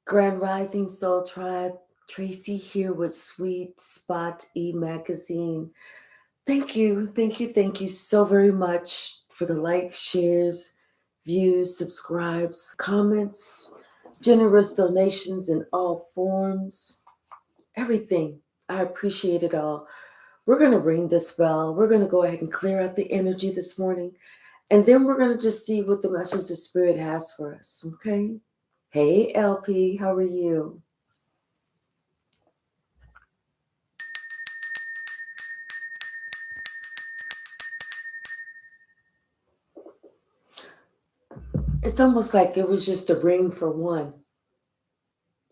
Grand Rising Soul Tribe, Tracy here with Sweet Spot Magazine. Thank you so very much for the likes, shares, views, subscribes, comments, generous donations in all forms, everything. I appreciate it all. We're going to ring this bell. We're going to go ahead and clear out the energy this morning. And then we're going to just see what the message the Spirit has for us, okay? Hey, LP, how are you? It's almost like it was just a ring for one.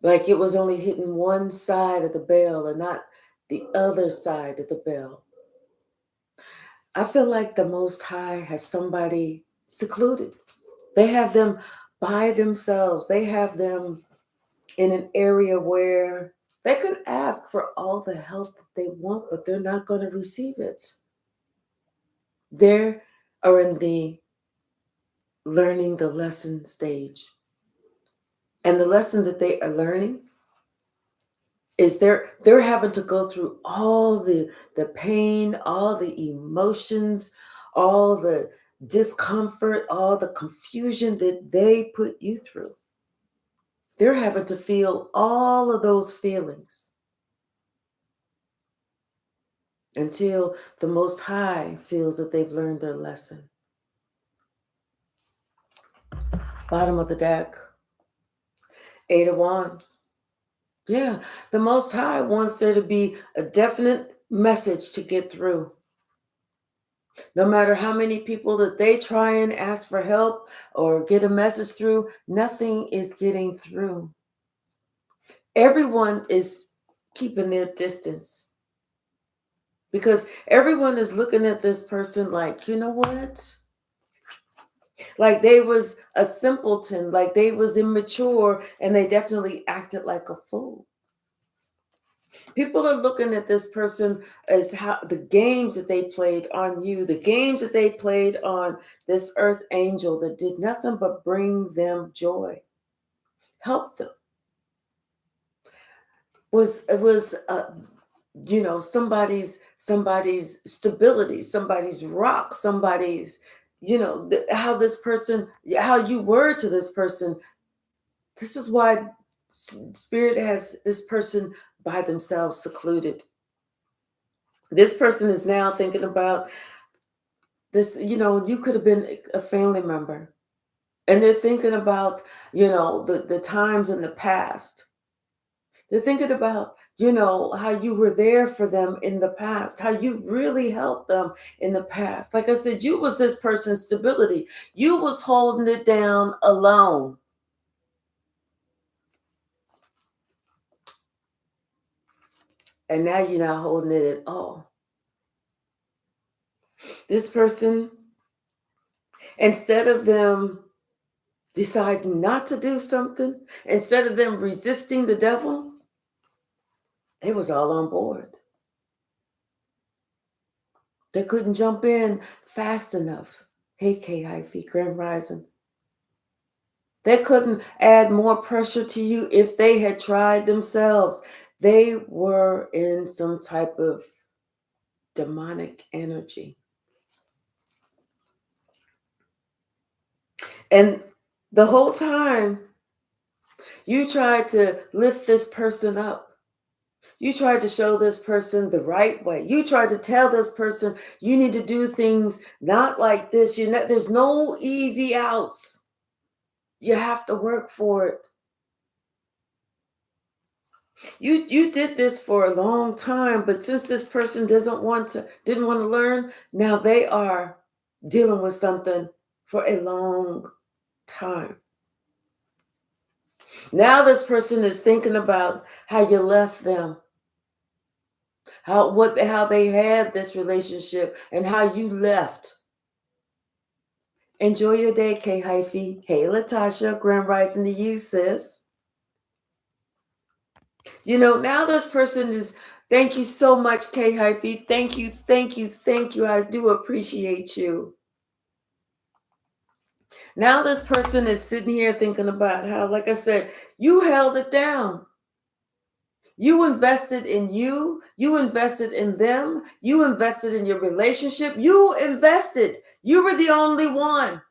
Like it was only hitting one side of the bell and not the other side of the bell. I feel like the Most High has somebody secluded. They have them by themselves. They have them in an area where they could ask for all the help that they want, but they're not going to receive it. They are in the learning the lesson stage. And the lesson that they are learning is they're having to go through all the pain, all the emotions, all the discomfort, all the confusion that they put you through. They're having to feel all of those feelings until the Most High feels that they've learned their lesson. Bottom of the deck, Eight of Wands. Yeah, the Most High wants there to be a definite message to get through. No matter how many people that they try and ask for help or get a message through, nothing is getting through. Everyone is keeping their distance because everyone is looking at this person like, you know what? Like they was a simpleton, like they was immature, and they definitely acted like a fool. People are looking at this person as how the games that they played on you, the games that they played on this earth angel that did nothing but bring them joy, help them. It was somebody's stability, somebody's rock, somebody's how this person, how you were to this person. This is why Spirit has this person by themselves secluded. This person is now thinking about this, you could have been a family member. And they're thinking about, the times in the past. They're thinking about, how you were there for them in the past, how you really helped them in the past. Like I said, you was this person's stability. You was holding it down alone. And now you're not holding it at all. This person, instead of them deciding not to do something, instead of them resisting the devil, they was all on board. They couldn't jump in fast enough. Hey, K-Hyphy, Grand Rising. They couldn't add more pressure to you if they had tried themselves. They were in some type of demonic energy. And the whole time, you tried to lift this person up. You tried to show this person the right way. You tried to tell this person you need to do things not like this. There's no easy outs. You have to work for it. You did this for a long time, but since this person didn't want to learn, now they are dealing with something for a long time. Now this person is thinking about how you left them, how they had this relationship, and how you left. Enjoy your day, K Hyphy. Hey, Latasha, Grand Rising to you, sis. Now this person is, thank you so much, K Hyphy. Thank you. I do appreciate you. Now this person is sitting here thinking about how, like I said, you held it down. You invested in you invested in them, you invested in your relationship, you invested. You were the only one.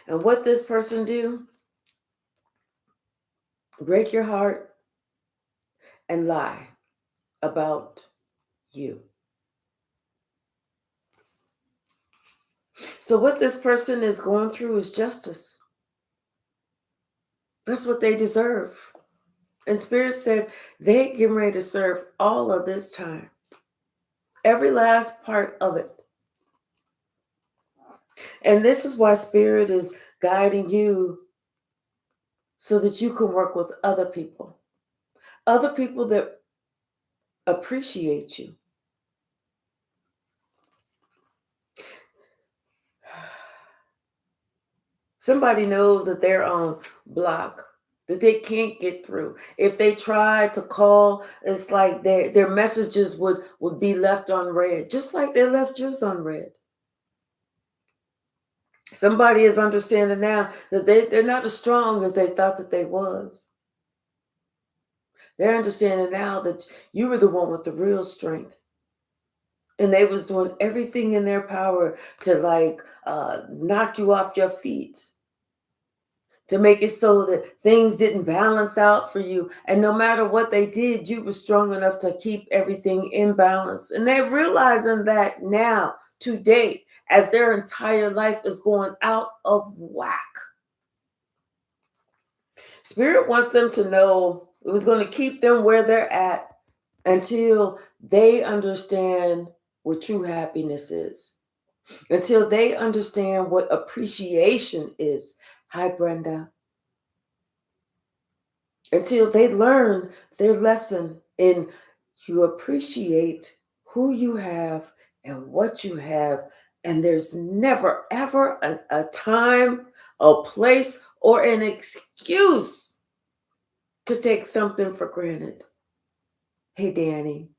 And what this person do? Break your heart and lie about you. So what this person is going through is justice. That's what they deserve. And Spirit said they getting ready to serve all of this time. Every last part of it. And this is why Spirit is guiding you so that you can work with other people that appreciate you. Somebody knows that they're on block, that they can't get through. If they try to call, it's like their messages would be left unread, just like they left yours unread. Somebody is understanding now that they're not as strong as they thought that they was. They're understanding now that you were the one with the real strength. And they was doing everything in their power to knock you off your feet, to make it so that things didn't balance out for you. And no matter what they did, you were strong enough to keep everything in balance. And they're realizing that now, today, as their entire life is going out of whack. Spirit wants them to know it was going to keep them where they're at until they understand what true happiness is, until they understand what appreciation is. Hi, Brenda. Until they learn their lesson in you appreciate who you have and what you have, and there's never, ever a time, a place, or an excuse to take something for granted. Hey, Danny.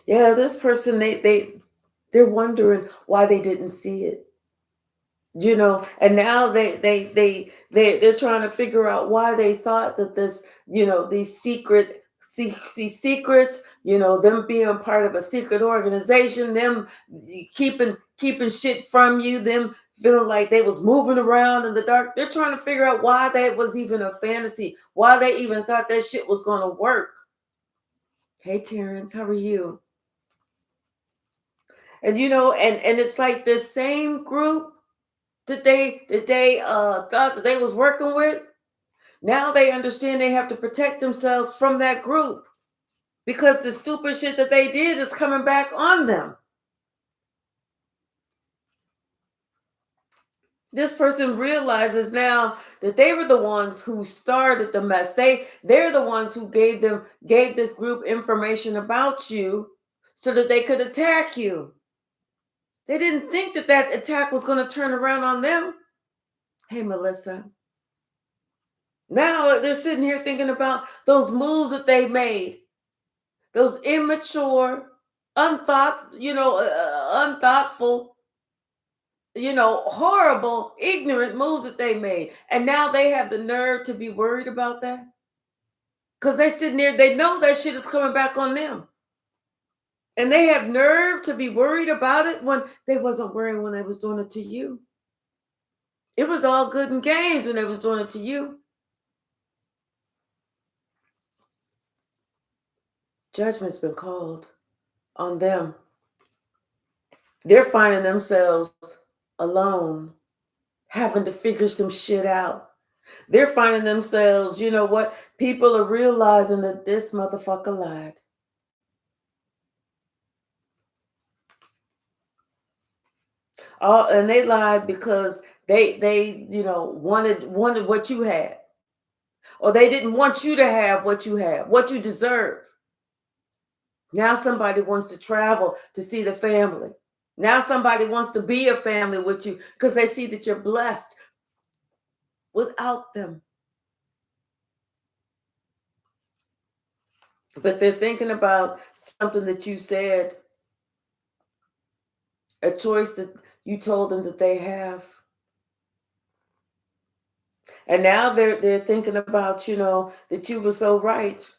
Yeah, this person, they're wondering why they didn't see it. And now they're trying to figure out why they thought that this, these secrets, them being part of a secret organization, them keeping shit from you, them feeling like they was moving around in the dark. They're trying to figure out why that was even a fantasy, why they even thought that shit was going to work. Hey, Terrence, how are you? And and it's like this same group that they thought that they was working with. Now they understand they have to protect themselves from that group because the stupid shit that they did is coming back on them. This person realizes now that they were the ones who started the mess. They're the ones who gave this group information about you so that they could attack you. They didn't think that attack was going to turn around on them. Hey, Melissa. Now they're sitting here thinking about those moves that they made, those immature, unthoughtful, horrible, ignorant moves that they made. And now they have the nerve to be worried about that. Because they sitting there, they know that shit is coming back on them. And they have nerve to be worried about it when they wasn't worried when they was doing it to you. It was all good and games when they was doing it to you. Judgment's been called on them. They're finding themselves alone, having to figure some shit out. They're finding themselves, you know what? People are realizing that this motherfucker lied. And they lied because they wanted what you had. Or they didn't want you to have what you have, what you deserve. Now somebody wants to travel to see the family. Now somebody wants to be a family with you because they see that you're blessed without them. but they're thinking about something that you said, a choice that you told them that they have. And now they're thinking about, that you were so right.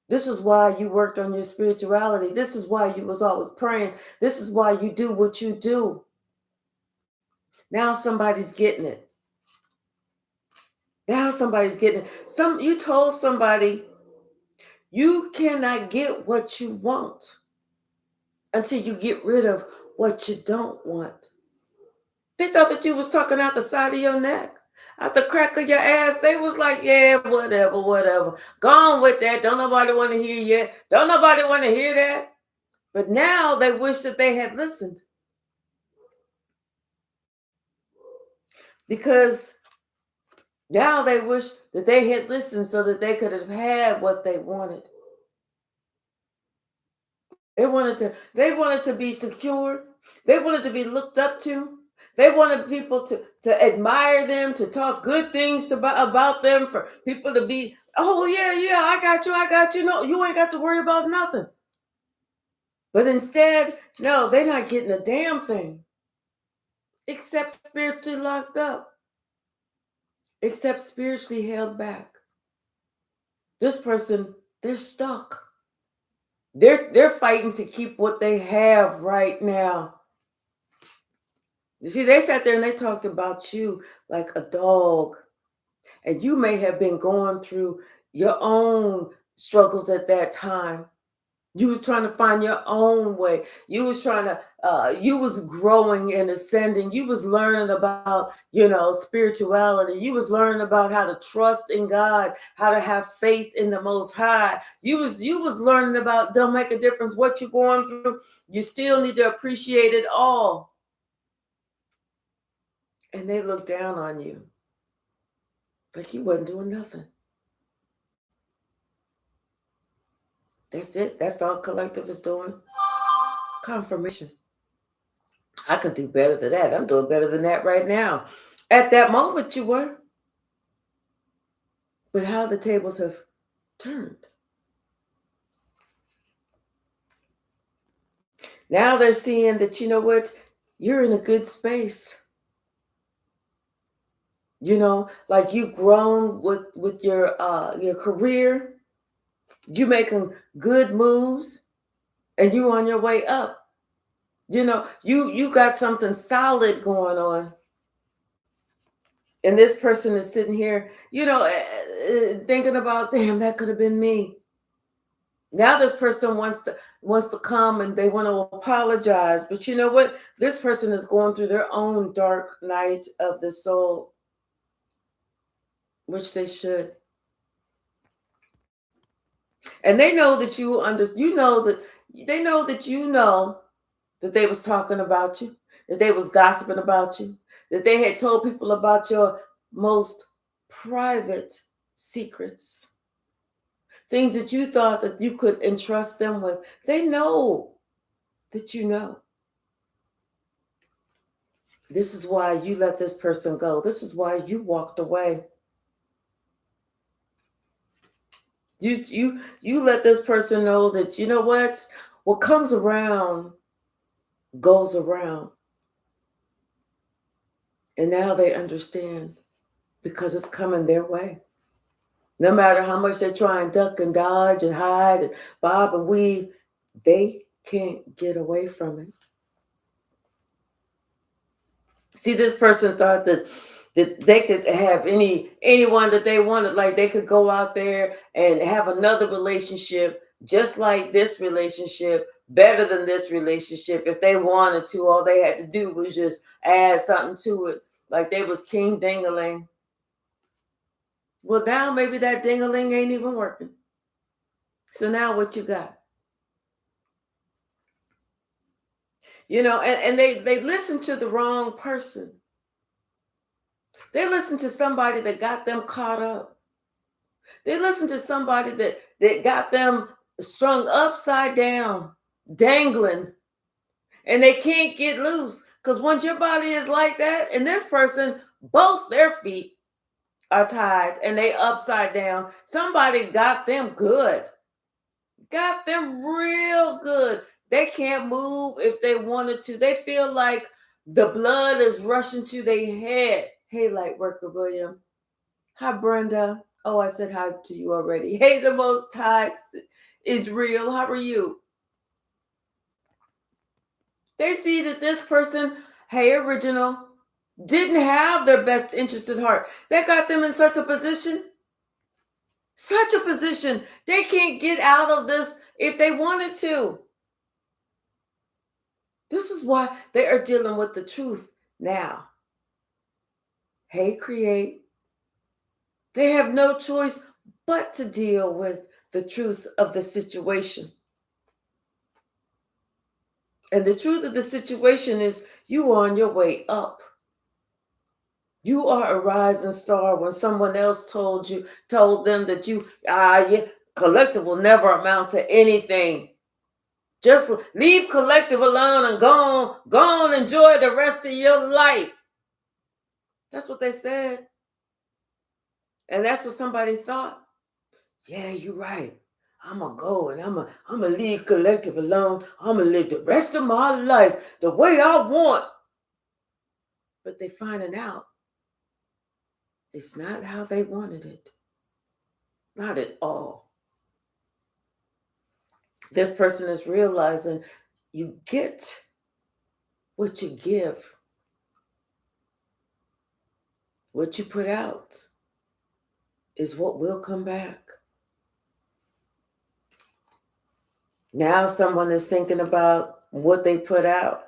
This is why you worked on your spirituality. This is why you was always praying. This is why you do what you do. Now somebody's getting it. Now somebody's getting it. You told somebody you cannot get what you want until you get rid of what you don't want. They thought that you was talking out the side of your neck, out the crack of your ass. They was like, yeah, whatever, whatever. Go on with that. Don't nobody want to hear you. Don't nobody want to hear that. But now they wish that they had listened. Because now they wish that they had listened so that they could have had what they wanted. They wanted to be secure. They wanted to be looked up to. They wanted people to admire them, to talk good things about them, for people to be, oh, yeah, I got you. No, you ain't got to worry about nothing. But instead, no, they're not getting a damn thing. Except spiritually locked up. Except spiritually held back. This person, they're stuck. They're fighting to keep what they have right now. You see, they sat there and they talked about you like a dog. And you may have been going through your own struggles at that time. You was trying to find your own way. You was you was growing and ascending. You was learning about, spirituality. You was learning about how to trust in God, how to have faith in the Most High. You was learning about, don't make a difference what you're going through. You still need to appreciate it all. And they look down on you like you wasn't doing nothing. That's it. That's all collective is doing. Confirmation. I could do better than that. I'm doing better than that right now. At that moment, you were. But how the tables have turned. Now they're seeing that, you know what? You're in a good space. Like you've grown with your career. You making good moves, and you on your way up. You got something solid going on. And this person is sitting here, thinking about, damn, that could have been me. Now this person wants to come and they want to apologize. But you know what? This person is going through their own dark night of the soul, which they should. And they know that that they was talking about you, that they was gossiping about you, that they had told people about your most private secrets, things that you thought that you could entrust them with. They know that you know. This is why you let this person go. This is why you walked away. You let this person know that, you know what comes around goes around. And now they understand, because it's coming their way. No matter how much they try and duck and dodge and hide and bob and weave, they can't get away from it. See, this person thought that they could have anyone that they wanted. Like they could go out there and have another relationship just like this relationship, better than this relationship. If they wanted to, all they had to do was just add something to it. Like they was king ding-a-ling. Well, now maybe that ding-a-ling ain't even working. So now what you got? And they listen to the wrong person. They listen to somebody that got them caught up. They listen to somebody that got them strung upside down, dangling, and they can't get loose. Because once your body is like that, and this person, both their feet are tied and they upside down, somebody got them good. Got them real good. They can't move if they wanted to. They feel like the blood is rushing to their head. Hey, light worker William. Hi, Brenda. Oh, I said hi to you already. Hey, the Most High is real. How are you? They see that this person, hey, original, didn't have their best interest at heart. That got them in such a position. They can't get out of this if they wanted to. This is why they are dealing with the truth now. Hey, create. They have no choice but to deal with the truth of the situation. And the truth of the situation is you are on your way up. You are a rising star. When someone else told them that collective will never amount to anything. Just leave collective alone and go on, enjoy the rest of your life. That's what they said. And that's what somebody thought. Yeah, you're right. I'm going to go and I'm going to leave collective alone. I'm going to live the rest of my life the way I want. But they're finding out it's not how they wanted it. Not at all. This person is realizing you get what you give, what you put out is what will come back. Now someone is thinking about what they put out,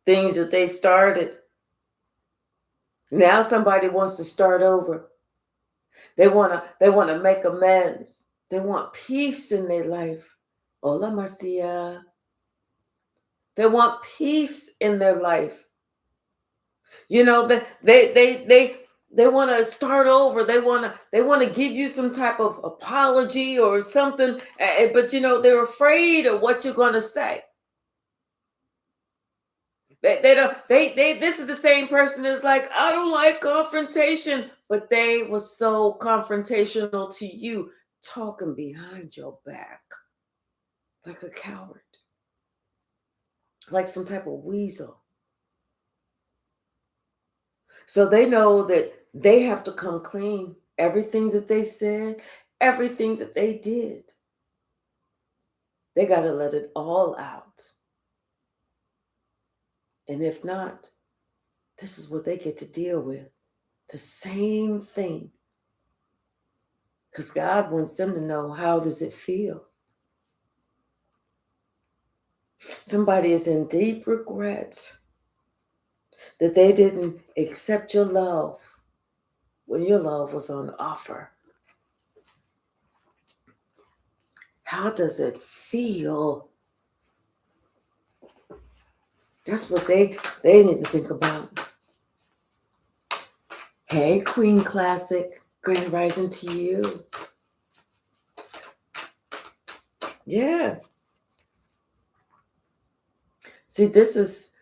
things that they started. Now somebody wants to start over. They want to make amends. They want peace in their life. Hola, Marcia. They want peace in their life. You know, they want to start over. They want to give you some type of apology or something, but they're afraid of what you're going to say. This is the same person that's like, I don't like confrontation, but they were so confrontational to you, talking behind your back like a coward, like some type of weasel. So they know that they have to come clean. Everything that they said, everything that they did, they got to let it all out. And if not, this is what they get to deal with. The same thing. Because God wants them to know, how does it feel? Somebody is in deep regret that they didn't accept your love when your love was on offer. How does it feel? That's what they need to think about. Hey, Queen Classic, Grand Rising to you. Yeah. See, this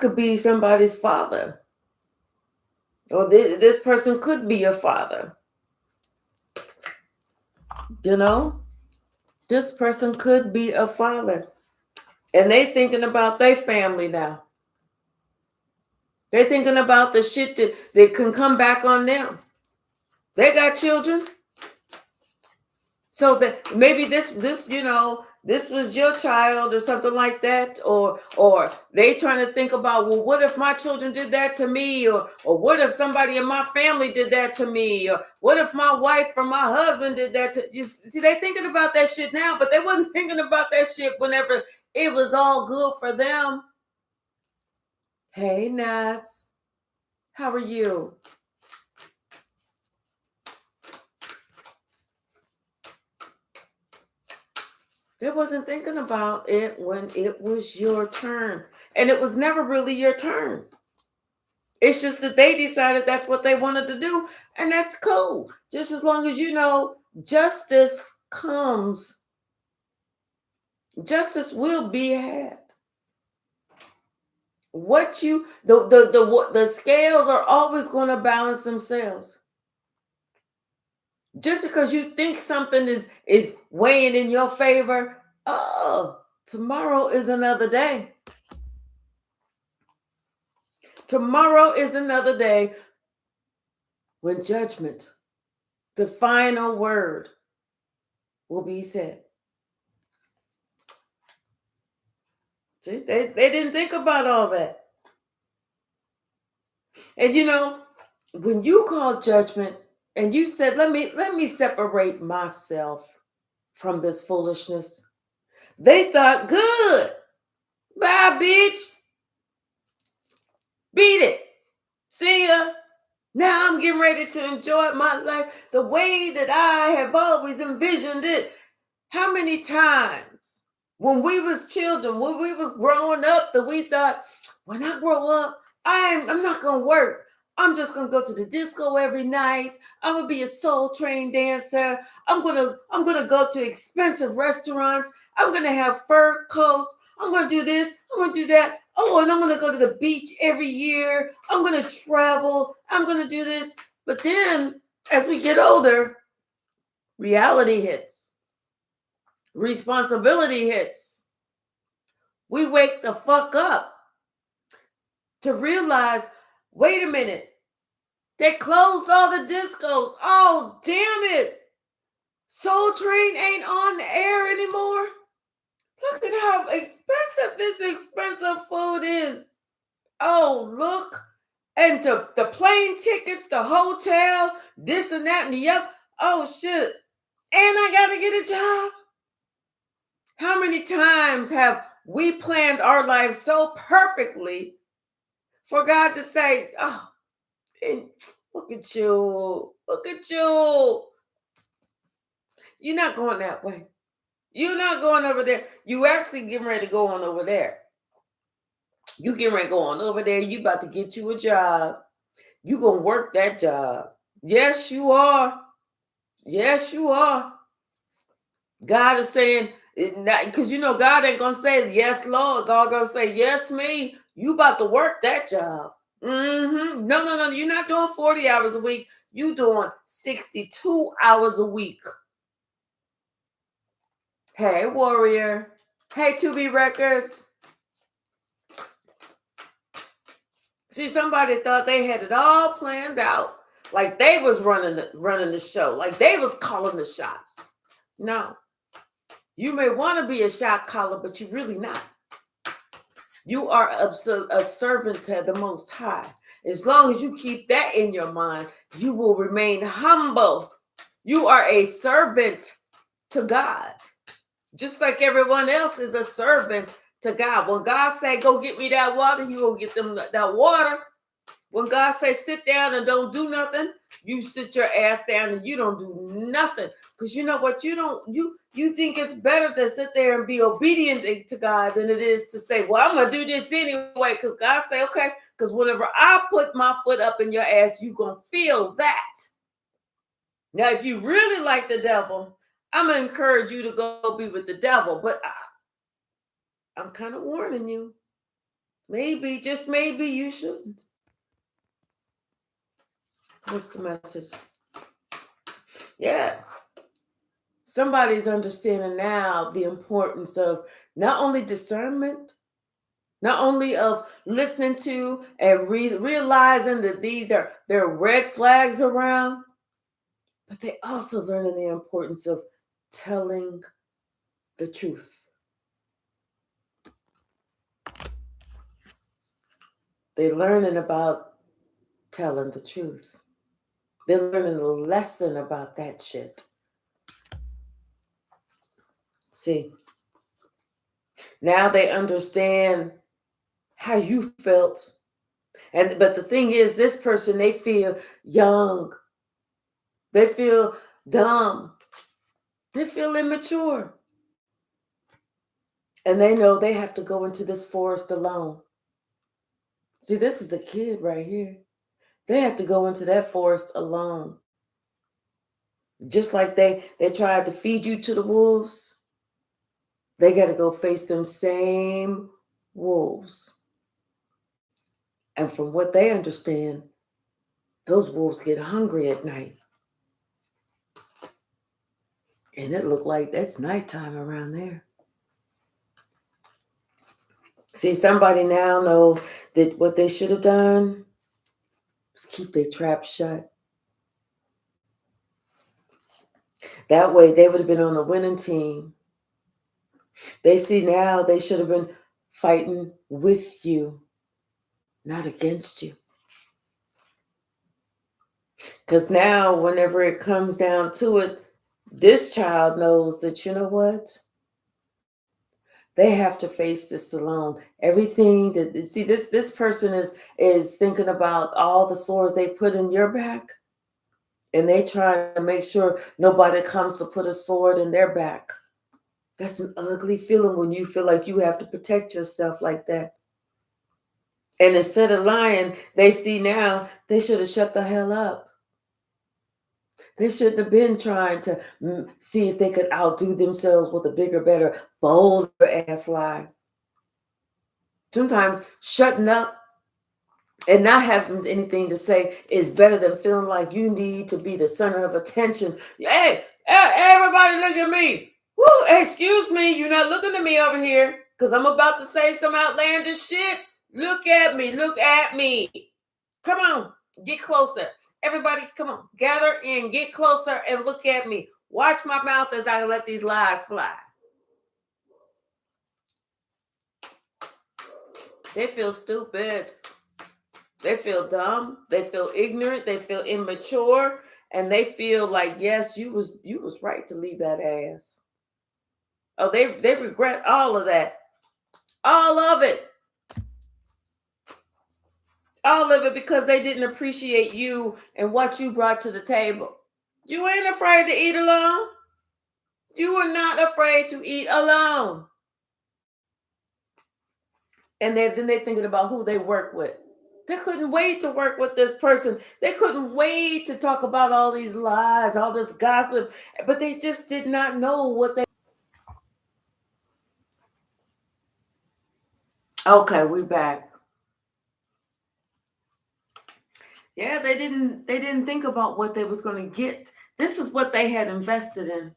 could be somebody's father, or this person could be your father. This person could be a father, and they thinking about their family now. They're thinking about the shit that can come back on them. They got children. So that maybe this was your child or something like that, or they trying to think about, well, what if my children did that to me, or what if somebody in my family did that to me, or what if my wife or my husband did that to you? See, they thinking about that shit now, but they wasn't thinking about that shit whenever it was all good for them. Hey, Nas, how are you? They wasn't thinking about it when it was your turn. And it was never really your turn. It's just that they decided that's what they wanted to do. And that's cool. Just as long as you know justice comes. Justice will be had. The scales are always going to balance themselves. Just because you think something is weighing in your favor, oh, tomorrow is another day. Tomorrow is another day when judgment, the final word, will be said. See, they didn't think about all that. And when you called judgment and you said, let me separate myself from this foolishness, they thought, good, bye, bitch, beat it, see ya. Now I'm getting ready to enjoy my life the way that I have always envisioned it. How many times when we was children, when we was growing up, that we thought, when I grow up, I'm not gonna work. I'm just gonna go to the disco every night. I'm gonna be a soul train dancer. I'm gonna go to expensive restaurants. I'm gonna have fur coats. I'm gonna do this. I'm gonna do that. Oh, and I'm gonna go to the beach every year. I'm gonna travel. I'm gonna do this. But then, as we get older, reality hits. Responsibility hits. We wake the fuck up to realize, wait a minute, they closed all the discos. Oh, damn it. Soul Train ain't on the air anymore. Look at how expensive this expensive food is. Oh, look. And the plane tickets, the hotel, this and that and the other. Oh, shit. And I got to get a job. How many times have we planned our lives so perfectly for God to say, oh, look at you. Look at you. You're not going that way. You're not going over there. You actually getting ready to go on over there. You getting ready to go on over there. You about to get you a job. You going to work that job. Yes, you are. Yes, you are. God is saying, because God ain't going to say, yes, Lord. God going to say, yes, me. You about to work that job. No. You're not doing 40 hours a week. You doing 62 hours a week. Hey, Warrior. Hey, 2B Records. See, somebody thought they had it all planned out. Like they was running the show. Like they was calling the shots. No. You may want to be a shot caller, but you're really not. You are a servant to the Most High. As long as you keep that in your mind, you will remain humble. You are a servant to God. Just like everyone else is a servant to God. When God say, go get me that water, you go get them that water. When God say, sit down and don't do nothing, you sit your ass down and you don't do nothing. Because you know what? You think it's better to sit there and be obedient to God than it is to say, well, I'm going to do this anyway. Because God say, okay, because whenever I put my foot up in your ass, you going to feel that. Now, if you really like the devil, I'm going to encourage you to go be with the devil. But I'm kind of warning you. Maybe, just maybe you shouldn't. What's the message? Yeah. Somebody's understanding now the importance of not only discernment, not only of listening to and realizing that there are red flags around, but they also learning the importance of telling the truth. They're learning about telling the truth. They're learning a lesson about that shit. See, now they understand how you felt. But the thing is, this person, they feel young. They feel dumb. They feel immature. And they know they have to go into this forest alone. See, this is a kid right here. They have to go into that forest alone. Just like they tried to feed you to the wolves, they got to go face them same wolves. And from what they understand, those wolves get hungry at night. And it looked like that's nighttime around there. See, somebody now know that what they should have done was keep their trap shut. That way they would have been on the winning team. They see now they should have been fighting with you, not against you. Because now, whenever it comes down to it, this child knows that, you know what? They have to face this alone. Everything that, see, this person is thinking about all the sores they put in your back, and they try to make sure nobody comes to put a sword in their back. That's an ugly feeling when you feel like you have to protect yourself like that. And instead of lying, they see now they should have shut the hell up. They shouldn't have been trying to see if they could outdo themselves with a bigger, better, bolder ass lie. Sometimes shutting up and not having anything to say is better than feeling like you need to be the center of attention. Hey, everybody look at me. Woo, excuse me, you're not looking at me over here because I'm about to say some outlandish shit. Look at me, look at me. Come on, get closer. Everybody, come on, gather in, get closer and look at me. Watch my mouth as I let these lies fly. They feel stupid. They feel dumb. They feel ignorant. They feel immature. And they feel like, yes, you was right to leave that ass. Oh, they regret all of that. All of it. All of it because they didn't appreciate you and what you brought to the table. You ain't afraid to eat alone. You are not afraid to eat alone. And then they're thinking about who they work with. They couldn't wait to work with this person. They couldn't wait to talk about all these lies, all this gossip, but they just did not know what they. Okay, we're back. Yeah, they didn't think about what they was going to get. This is what they had invested in.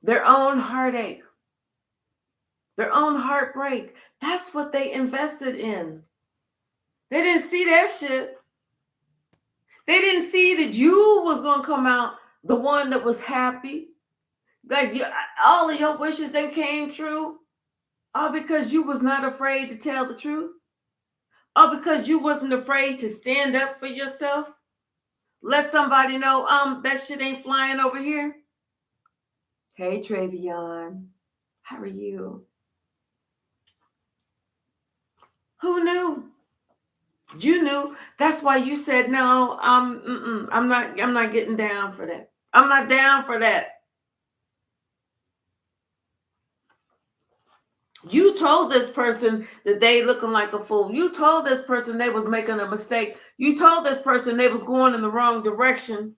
Their own heartache, their own heartbreak. That's what they invested in. They didn't see that shit. They didn't see that you was going to come out the one that was happy. Like all of your wishes that came true. All because you was not afraid to tell the truth. All because you wasn't afraid to stand up for yourself. Let somebody know, that shit ain't flying over here. Hey, Travion. How are you? Who knew? You knew. That's why you said no. I'm not getting down for that. I'm not down for that. You told this person that they looking like a fool. You told this person they was making a mistake. You told this person they was going in the wrong direction.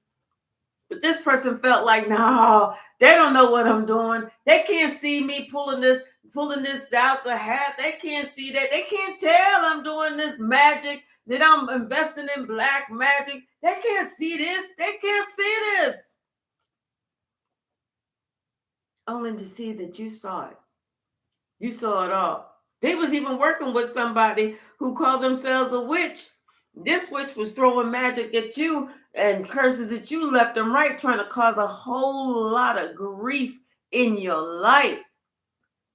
But this person felt like, no, they don't know what I'm doing. They can't see me pulling this out the hat. They can't see that. They can't tell I'm doing this magic, that I'm investing in black magic. They can't see this. They can't see this. Only to see that you saw it. You saw it all. They was even working with somebody who called themselves a witch. This witch was throwing magic at you and curses at you left and right, trying to cause a whole lot of grief in your life.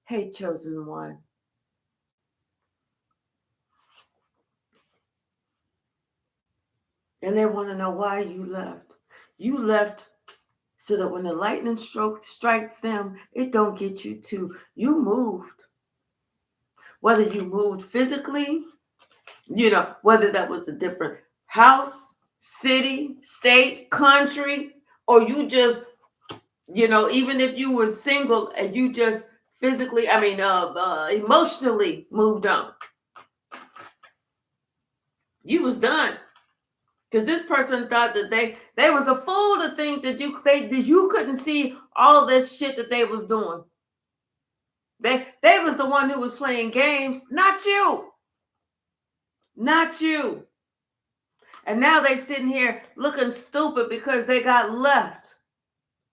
Hey, chosen one. And they want to know why you left. You left so that when the lightning stroke strikes them, it don't get you too. You moved. Whether you moved physically, whether that was a different house, city, state, country, or you just, even if you were single and you just physically, emotionally moved on. You was done. Because this person thought that they was a fool to think that you couldn't see all this shit that they was doing. They was the one who was playing games, not you. Not you. And now they sitting here looking stupid because they got left.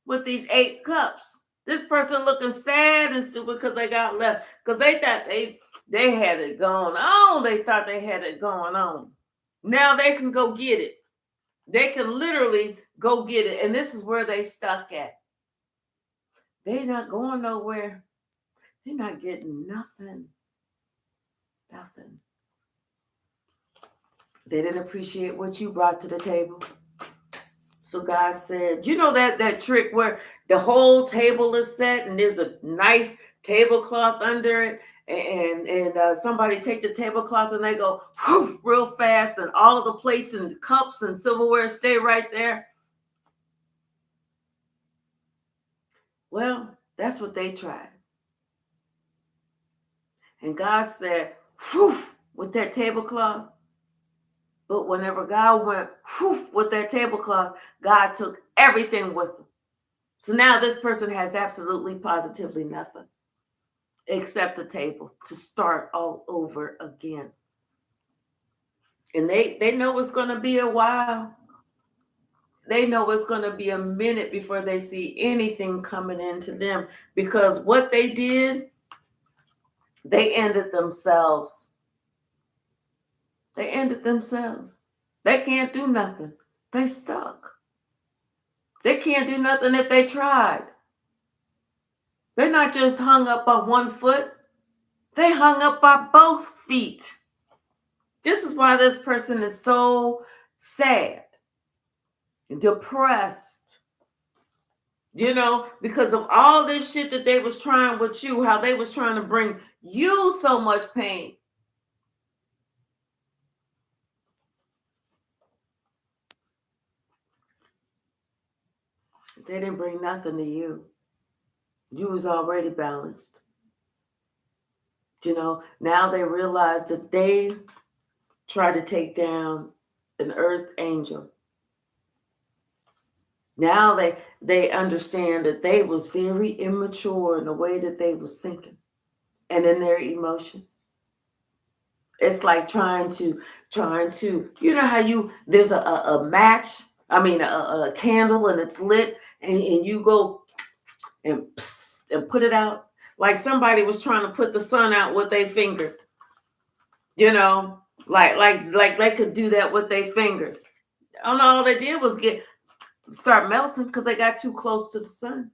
with these 8 cups. This person looking sad and stupid because they got left. Because they thought they had it going on. They thought they had it going on. Now they can go get it. They can literally go get it. And this is where they stuck at. They're not going nowhere. They're not getting nothing. Nothing. They didn't appreciate what you brought to the table. So God said, you know that trick where the whole table is set and there's a nice tablecloth under it, and somebody take the tablecloth and they go whoosh, real fast, and all of the plates and cups and silverware stay right there. Well, that's what they tried. And God said, whoosh, with that tablecloth. But whenever God went whoosh, with that tablecloth, God took everything with him. So now this person has absolutely positively nothing except a table to start all over again. And they know it's going to be a while. They know it's going to be a minute before they see anything coming into them, because what they did, they ended themselves. They ended themselves. They can't do nothing. They stuck. They can't do nothing if they tried. They're not just hung up by one foot. They hung up by both feet. This is why this person is so sad and depressed. You know, because of all this shit that they was trying with you, how they was trying to bring you so much pain. They didn't bring nothing to you. You was already balanced. You know, now they realize that they tried to take down an earth angel. Now they understand that they was very immature in the way that they was thinking and in their emotions. It's like trying to, you know how there's a match, a candle, and it's lit, and you go and put it out. Like somebody was trying to put the sun out with their fingers. You know, like they could do that with their fingers. And all they did was start melting because they got too close to the sun.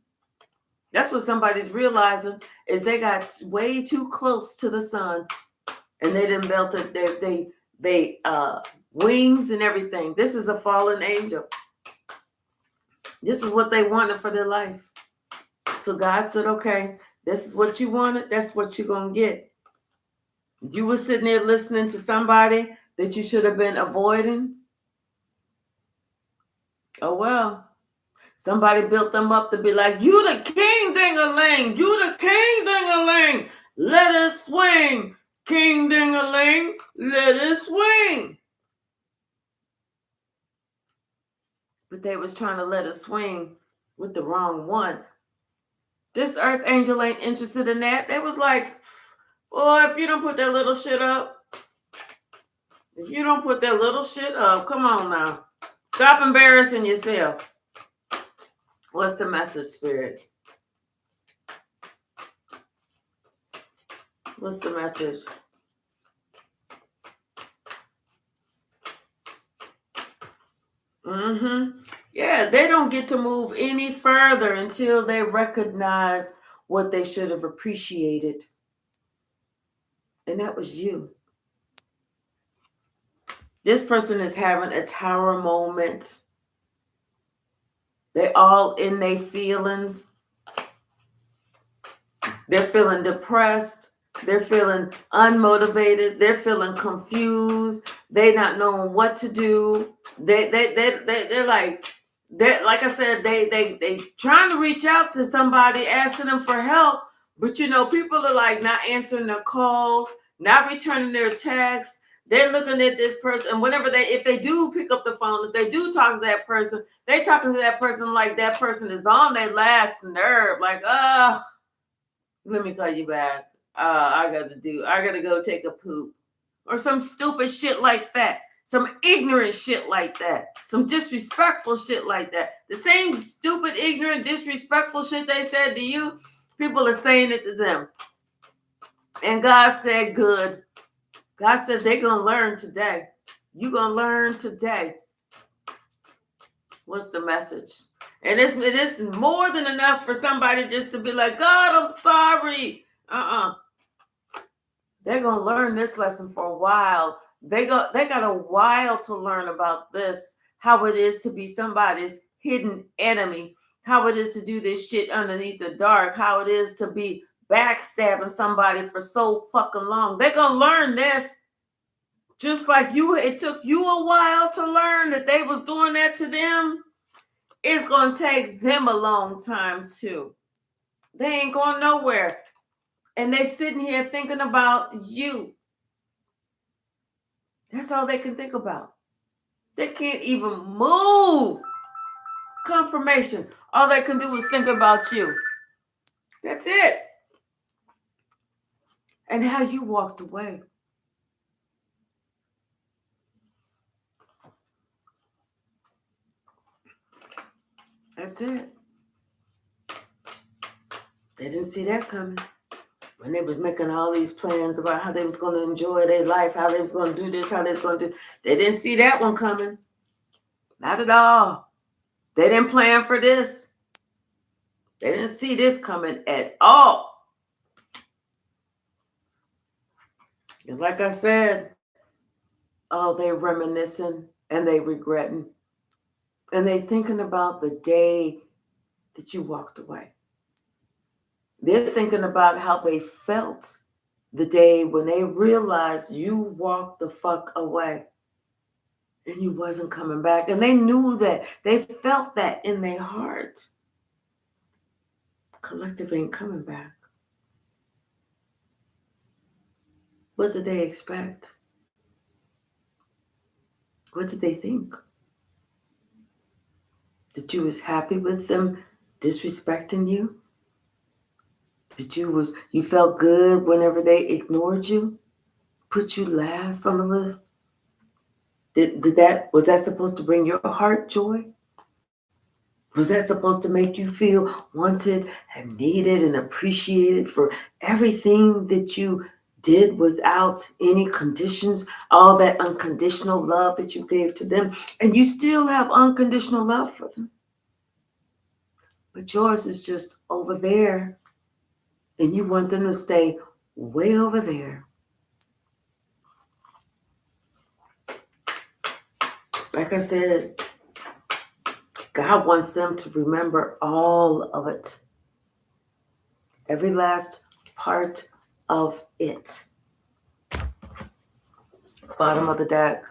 That's what somebody's realizing, is they got way too close to the sun, and they didn't melt it. They wings and everything. This is a fallen angel. This is what they wanted for their life. So God said, okay, this is what you wanted. That's what you're going to get. You were sitting there listening to somebody that you should have been avoiding. Oh, well. Somebody built them up to be like, you the king ding-a-ling. You the king ding-a-ling. Let it swing. King ding-a-ling. Let it swing. But they was trying to let it swing with the wrong one. This earth angel ain't interested in that. They was like, well, if you don't put that little shit up, come on now. Stop embarrassing yourself. What's the message, Spirit? What's the message? Yeah, they don't get to move any further until they recognize what they should have appreciated. And that was you. This person is having a tower moment. They all in their feelings. They're feeling depressed. They're feeling unmotivated. They're feeling confused. They're not knowing what to do. They're like I said, they trying to reach out to somebody, asking them for help. But you know, people are like not answering their calls, not returning their texts. They're looking at this person, and if they do pick up the phone, if they do talk to that person, they talking to that person like that person is on their last nerve. Like, let me call you back. I gotta go take a poop. Or some stupid shit like that. some ignorant shit like that, some disrespectful shit like that. The same stupid, ignorant, disrespectful shit they said to you, people are saying it to them. And God said, good. God said they're going to learn today. You're going to learn today. What's the message? And it is more than enough for somebody just to be like, God, I'm sorry. They're going to learn this lesson for a while. They got a while to learn about this, how it is to be somebody's hidden enemy, how it is to do this shit underneath the dark, how it is to be backstabbing somebody for so fucking long. They're going to learn this. Just like it took you a while to learn that they was doing that to them. It's going to take them a long time too. They ain't going nowhere. And they sitting here thinking about you. That's all they can think about. They can't even move. Confirmation. All they can do is think about you. That's it. And how you walked away. That's it. They didn't see that coming. When they was making all these plans about how they was going to enjoy their life, how they was going to do this, how they was going to do, they didn't see that one coming. Not at all. They didn't plan for this. They didn't see this coming at all. And like I said, they reminiscing and they regretting. And they thinking about the day that you walked away. They're thinking about how they felt the day when they realized you walked the fuck away and you wasn't coming back. And they knew that. They felt that in their heart. Collective ain't coming back. What did they expect? What did they think? That you was happy with them disrespecting you? That you felt good whenever they ignored you? Put you last on the list? Was that supposed to bring your heart joy? Was that supposed to make you feel wanted and needed and appreciated for everything that you did without any conditions, all that unconditional love that you gave to them? And you still have unconditional love for them. But yours is just over there. And you want them to stay way over there. Like I said, God wants them to remember all of it. Every last part of it. Bottom of the deck.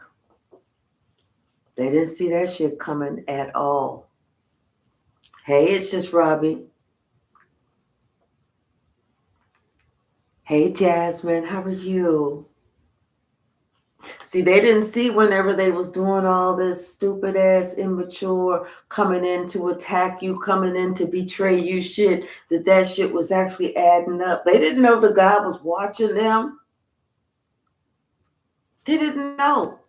They didn't see that shit coming at all. Hey, it's just Robbie. Hey, Jasmine, how are you? See, they didn't see whenever they was doing all this stupid ass, immature, coming in to attack you, coming in to betray you shit, that shit was actually adding up. They didn't know the God was watching them. They didn't know.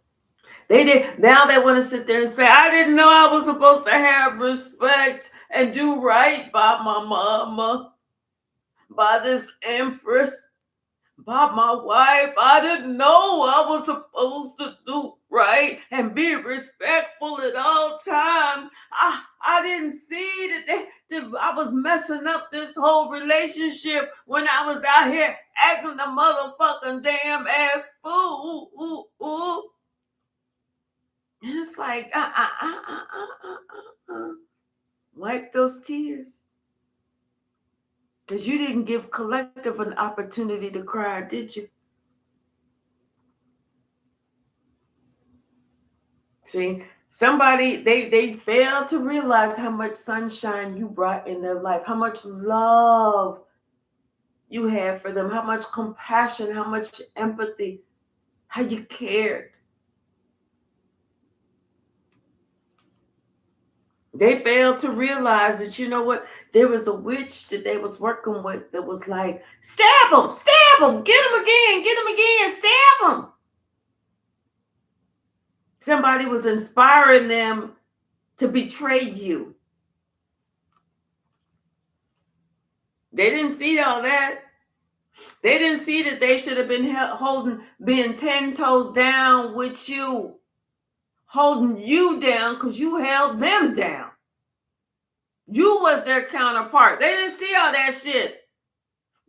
They did. Now they want to sit there and say, I didn't know I was supposed to have respect and do right by my mama, by this empress, by my wife. I didn't know I was supposed to do right and be respectful at all times. I didn't see that I was messing up this whole relationship when I was out here acting a motherfucking damn ass fool. And it's like, wipe those tears. Because you didn't give collective an opportunity to cry, did you? See, somebody, they failed to realize how much sunshine you brought in their life, how much love you had for them, how much compassion, how much empathy, how you cared. They failed to realize that, you know what, there was a witch that they was working with that was like, stab him, get him again, stab him. Somebody was inspiring them to betray you. They didn't see all that. They didn't see that they should have been being 10 toes down with you, holding you down because you held them down. You was their counterpart. They didn't see all that shit.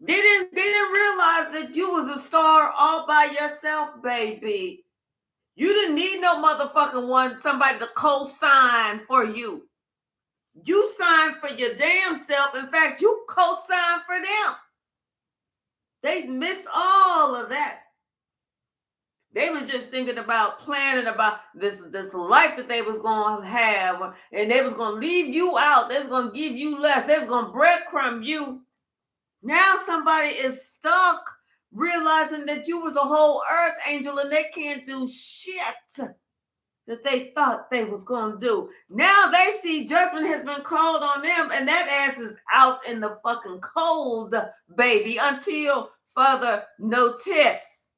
They didn't realize that you was a star all by yourself, baby. You didn't need no motherfucking somebody to co-sign for you. You signed for your damn self. In fact, you co-signed for them. They missed all of that. They was just thinking about planning about this life that they was going to have, and they was going to leave you out. They was going to give you less. They was going to breadcrumb you. Now somebody is stuck realizing that you was a whole earth angel and they can't do shit that they thought they was going to do. Now they see judgment has been called on them, and that ass is out in the fucking cold, baby, until further notice.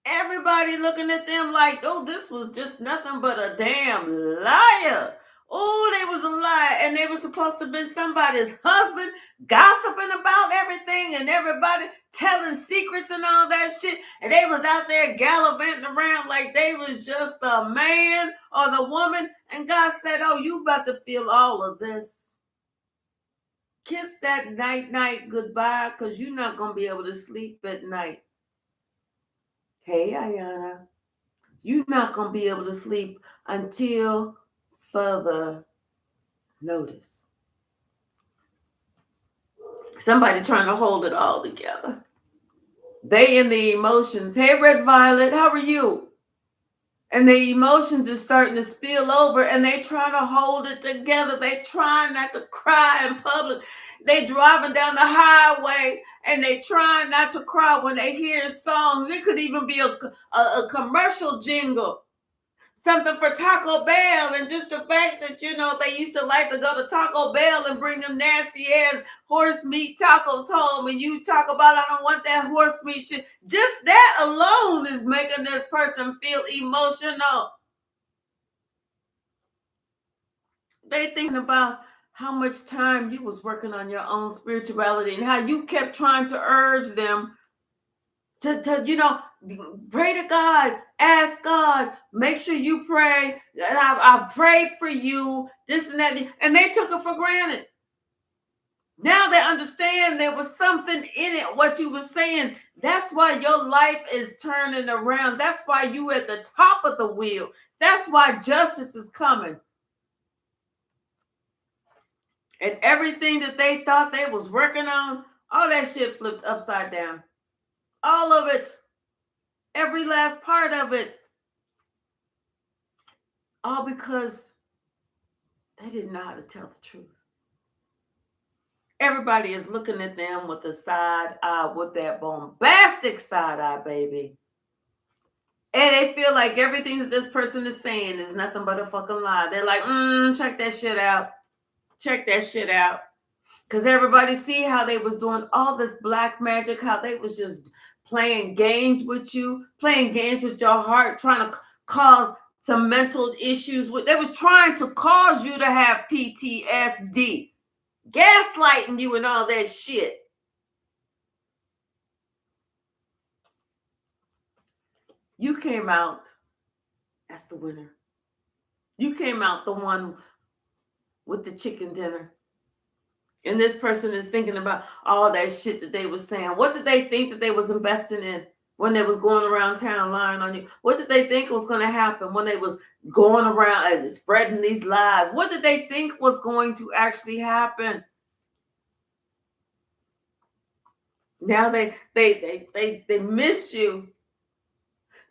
Everybody looking at them like, oh, this was just nothing but a damn liar. Oh, they was a liar, and they were supposed to be somebody's husband, gossiping about everything and everybody, telling secrets and all that shit. And they was out there gallivanting around like they was just a man or the woman. And God said, oh, you about to feel all of this. Kiss that night goodbye, because you're not going to be able to sleep at night. Hey, Ayana, you're not going to be able to sleep until further notice. Somebody trying to hold it all together. They in the emotions. Hey, Red Violet, how are you? And the emotions is starting to spill over, and they trying to hold it together. They trying not to cry in public. They driving down the highway, and they trying not to cry when they hear songs. It could even be a commercial jingle. Something for Taco Bell, and just the fact that, they used to like to go to Taco Bell and bring them nasty ass horse meat tacos home, and you talk about, I don't want that horse meat shit. Just that alone is making this person feel emotional. They thinking about how much time you was working on your own spirituality and how you kept trying to urge them to pray to God, ask God, make sure you pray. And I prayed for you, this and that. And they took it for granted. Now they understand there was something in it, what you were saying. That's why your life is turning around. That's why you at the top of the wheel. That's why justice is coming. And everything that they thought they was working on, all that shit flipped upside down. All of it. Every last part of it. All because they didn't know how to tell the truth. Everybody is looking at them with a side eye, with that bombastic side eye, baby. And they feel like everything that this person is saying is nothing but a fucking lie. They're like, check that shit out. Check that shit out. Because everybody see how they was doing all this black magic, how they was just playing games with you, playing games with your heart, trying to cause some mental issues. They was trying to cause you to have PTSD, gaslighting you and all that shit. You came out as the winner. You came out the one with the chicken dinner. And this person is thinking about all that shit that they was saying. What did they think that they was investing in when they was going around town lying on you? What did they think was going to happen when they was going around and spreading these lies? What did they think was going to actually happen? Now they miss you.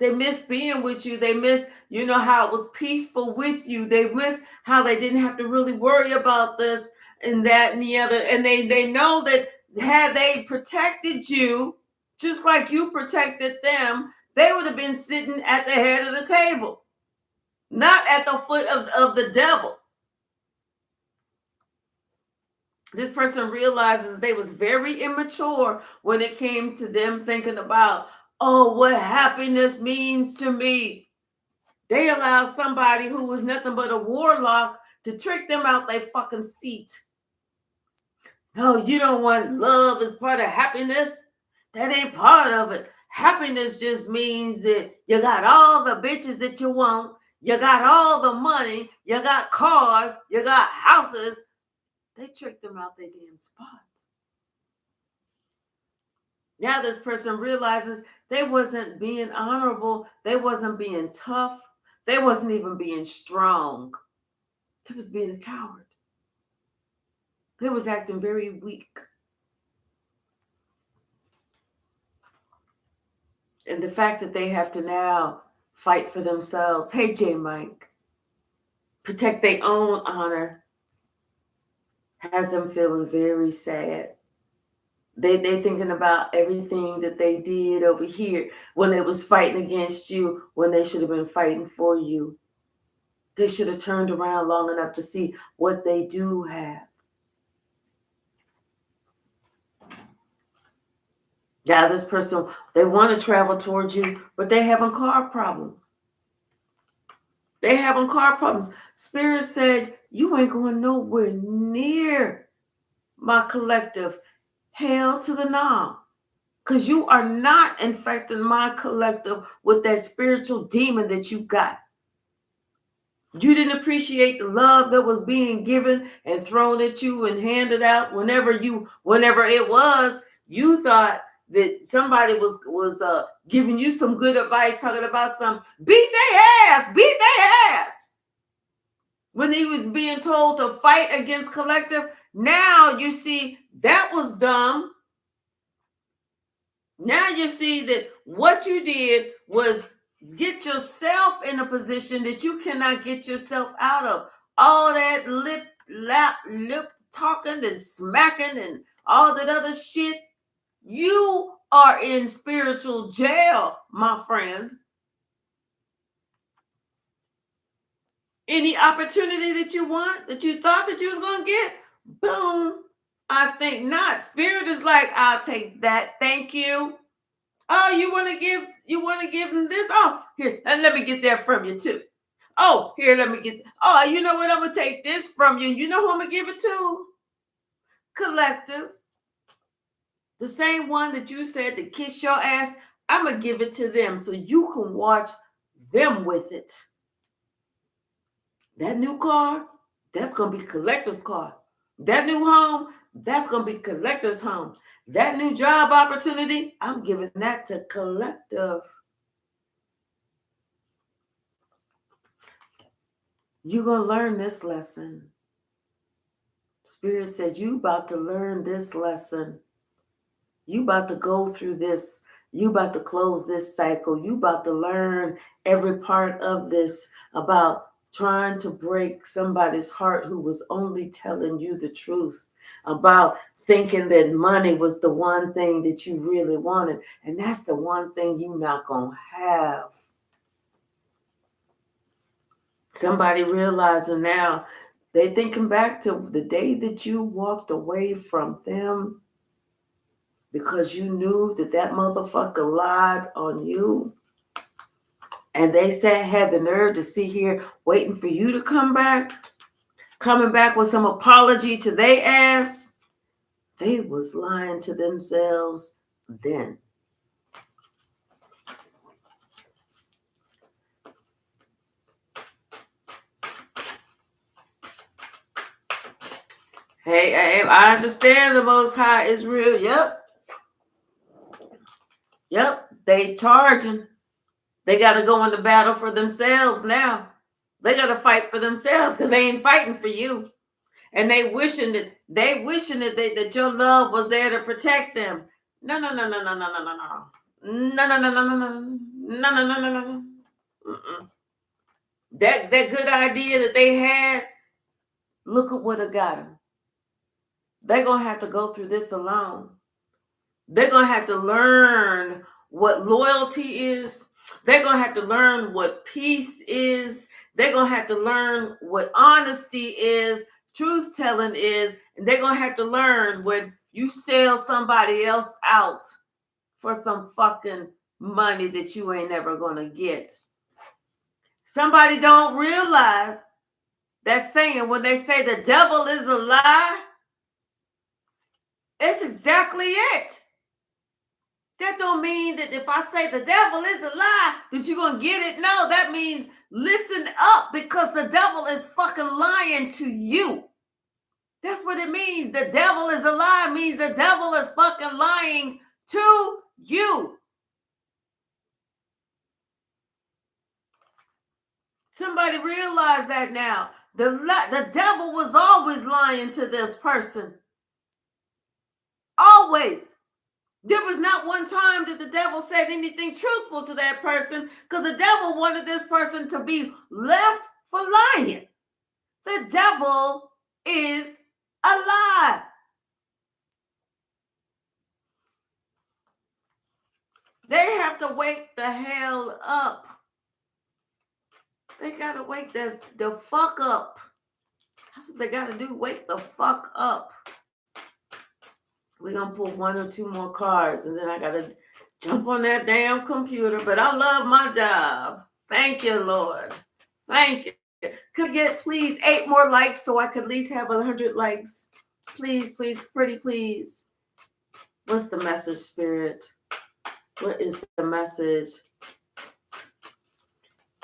They miss being with you. They miss, how it was peaceful with you. They miss how they didn't have to really worry about this and that and the other. And they know that had they protected you, just like you protected them, they would have been sitting at the head of the table, not at the foot of the devil. This person realizes they was very immature when it came to them thinking about Oh, what happiness means to me. They allow somebody who was nothing but a warlock to trick them out their fucking seat. No, you don't want love as part of happiness. That ain't part of it. Happiness just means that you got all the bitches that you want. You got all the money. You got cars. You got houses. They tricked them out their damn spot. Now this person realizes they wasn't being honorable. They wasn't being tough. They wasn't even being strong. They was being a coward. They was acting very weak. And the fact that they have to now fight for themselves. Hey, J. Mike. Protect their own honor has them feeling very sad. They thinking about everything that they did over here when they was fighting against you, when they should have been fighting for you. They should have turned around long enough to see what they do have. Now this person, they want to travel towards you, but they having car problems. They having car problems. Spirit said, you ain't going nowhere near my collective. Hail to the nah. Because you are not infecting my collective with that spiritual demon that you got. You didn't appreciate the love that was being given and thrown at you and handed out whenever it was. You thought that somebody was giving you some good advice, talking about some beat their ass. When he was being told to fight against collective, now you see that was dumb. Now you see that what you did was get yourself in a position that you cannot get yourself out of. All that lip talking and smacking and all that other shit. You are in spiritual jail, my friend. Any opportunity that you want, that you thought that you was going to get, boom. I think not. Spirit is like, I'll take that. Thank you. Oh, you want to give them this? Oh, here, and let me get that from you too. Oh, here, let me get. Oh, you know what? I'm going to take this from you. You know who I'm going to give it to? Collective. The same one that you said to kiss your ass, I'm going to give it to them so you can watch them with it. That new car, that's going to be collector's car. That new home, that's going to be collector's home. That new job opportunity, I'm giving that to collective. You're going to learn this lesson. Spirit says you about to learn this lesson. You about to go through this. You about to close this cycle. You about to learn every part of this about trying to break somebody's heart who was only telling you the truth, about thinking that money was the one thing that you really wanted. And that's the one thing you're not going to have. Somebody realizing now, they thinking back to the day that you walked away from them because you knew that motherfucker lied on you. And they had the nerve to sit here waiting for you to come back, coming back with some apology to their ass. They was lying to themselves then. Hey, I understand the Most High is real. Yep. They charging. They got to go into battle for themselves now. They got to fight for themselves because they ain't fighting for you. And they wishing that your love was there to protect them. No. That good idea that they had, look at what it got them. They're going to have to go through this alone. They're going to have to learn what loyalty is. They're going to have to learn what peace is. They're going to have to learn what honesty is, truth telling is, and they're going to have to learn when you sell somebody else out for some fucking money that you ain't never gonna get. Somebody don't realize that saying when they say the devil is a lie, it's exactly it. That don't mean that if I say the devil is a lie, that you're going to get it. No, that means listen up, because the devil is fucking lying to you. That's what it means. The devil is a lie means the devil is fucking lying to you. Somebody realize that now. The devil was always lying to this person. Always. There was not one time that the devil said anything truthful to that person, because the devil wanted this person to be left for lying. The devil is a lie. They have to wake the hell up. They got to wake the fuck up. That's what they got to do. Wake the fuck up. We're going to pull one or two more cards, and then I got to jump on that damn computer. But I love my job. Thank you, Lord. Thank you. Could I get, please, 8 more likes so I could at least have 100 likes? Please, please, pretty please. What's the message, Spirit? What is the message?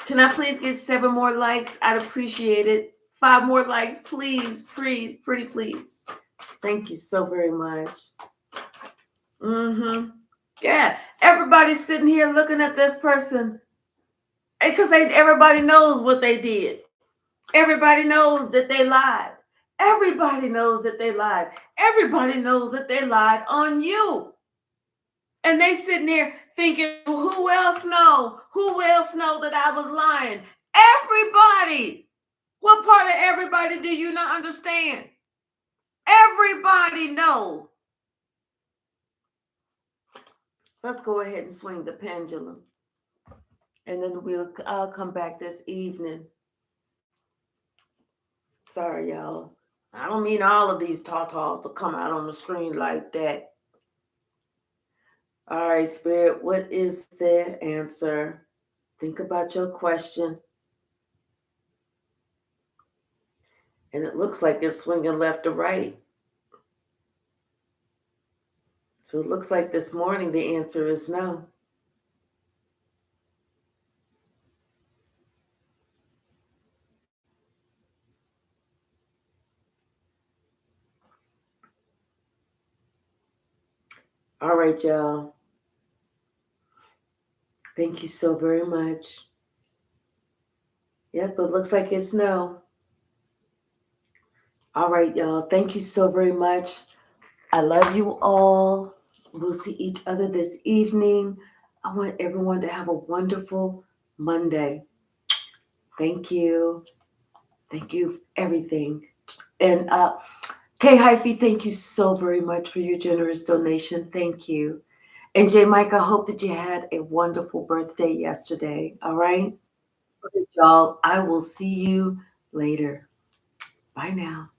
Can I please get 7 more likes? I'd appreciate it. 5 more likes, please, please, pretty please. Thank you so very much. Yeah, everybody's sitting here looking at this person because everybody knows what they did. Everybody knows that they lied. Everybody knows that they lied. Everybody knows that they lied on you. And they sitting there thinking, who else know? Who else know that I was lying? Everybody. What part of everybody do you not understand? Everybody know. Let's go ahead and swing the pendulum. And then I'll come back this evening. Sorry, y'all. I don't mean all of these tatas to come out on the screen like that. All right, Spirit, what is the answer? Think about your question. And it looks like it's swinging left to right. So it looks like this morning the answer is no. All right, y'all. Thank you so very much. Yep, it looks like it's no. All right, y'all. Thank you so very much. I love you all. We'll see each other this evening. I want everyone to have a wonderful Monday. Thank you. Thank you for everything. And Kay Hyphy, thank you so very much for your generous donation. Thank you. And J. Mike, I hope that you had a wonderful birthday yesterday. All right? Okay, y'all. I will see you later. Bye now.